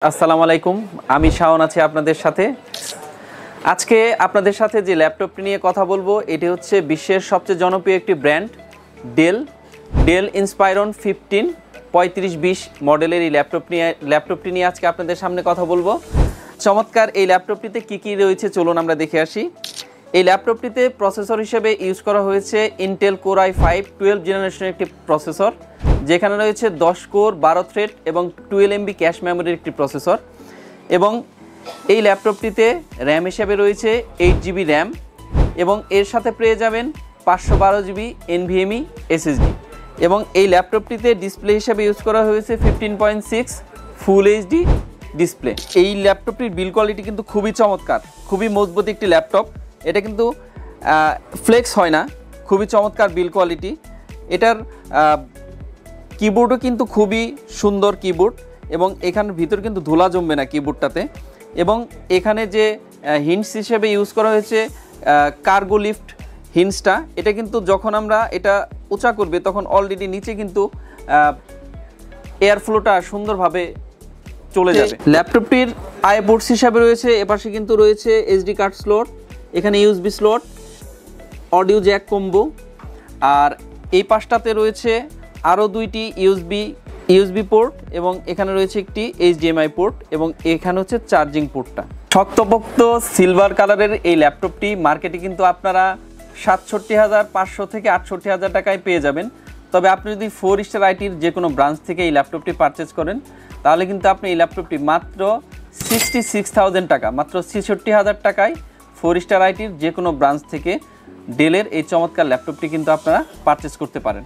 আসসালামু আলাইকুম, আমি শাওন আছি আপনাদের সাথে। আজকে আপনাদের সাথে যে ল্যাপটপটি নিয়ে কথা বলবো এটি হচ্ছে বিশ্বের সবচেয়ে জনপ্রিয় একটি ব্র্যান্ড ডেল ইন্সপাইরন 15 3520 মডেলের এই ল্যাপটপটি নিয়ে আজকে আপনাদের সামনে কথা বলবো। চমৎকার এই ল্যাপটপটিতে কী রয়েছে চলুন আমরা দেখে আসি। এই ল্যাপটপটিতে প্রসেসর হিসেবে ইউজ করা হয়েছে ইন্টেল কোর i5 12 জেনারেশনের একটি প্রসেসর, যেখানে রয়েছে 10 কোর 12 থ্রেড এবং 12 MB ক্যাশ মেমোরির একটি প্রসেসর। এবং এই ল্যাপটপটিতে র্যাম হিসেবে রয়েছে 8 GB র্যাম এবং এর সাথে পেয়ে যাবেন 512 GB NVMe SSD। এবং এই ল্যাপটপটিতে ডিসপ্লে হিসেবে ইউজ করা হয়েছে 15.6 ফুল HD ডিসপ্লে। এই ল্যাপটপটির বিল্ড কোয়ালিটি কিন্তু খুবই চমৎকার, খুবই মজবুত একটি ল্যাপটপ। এটা কিন্তু ফ্লেক্স হয় না, খুবই চমৎকার বিল্ড কোয়ালিটি। এটার কিবোর্ডও কিন্তু খুবই সুন্দর কিবোর্ড এবং এখানের ভিতর কিন্তু ধুলা জমবে না কিবোর্ডটাতে। এবং এখানে যে হিন্টস হিসেবে ইউজ করা হয়েছে কার্গো লিফট হিন্টসটা, এটা কিন্তু যখন আমরা এটা উঁচা করবে তখন অলরেডি নিচে কিন্তু এয়ার ফ্লোটা সুন্দরভাবে চলে যাবে। ল্যাপটপটির আই পোর্টস হিসাবে রয়েছে এপাশে কিন্তু রয়েছে SD কার্ড স্লট, এখানে USB slot, audio jack combo, আর এই পাশটাতে রয়েছে আরও দুইটি ইউএসবি পোর্ট এবং এখানে রয়েছে একটি HDMI পোর্ট এবং এখানে হচ্ছে চার্জিং পোর্টটা। শক্তপোক্ত সিলভার কালারের এই ল্যাপটপটি মার্কেটে কিন্তু আপনারা ৬৭,৫০০ থেকে ৬৮,০০০ টাকায় পেয়ে যাবেন। তবে আপনি যদি 4 স্টার আইটির যে কোনো ব্রাঞ্চ থেকে এই ল্যাপটপটি পারচেজ করেন তাহলে কিন্তু আপনি এই ল্যাপটপটি মাত্র 66,000 টাকা, মাত্র ৬৬,০০০ টাকায় 4 স্টার আইটির যে কোনো ব্রাঞ্চ থেকে ডেলের এই চমৎকার ল্যাপটপটি কিন্তু আপনারা পারচেজ করতে পারেন।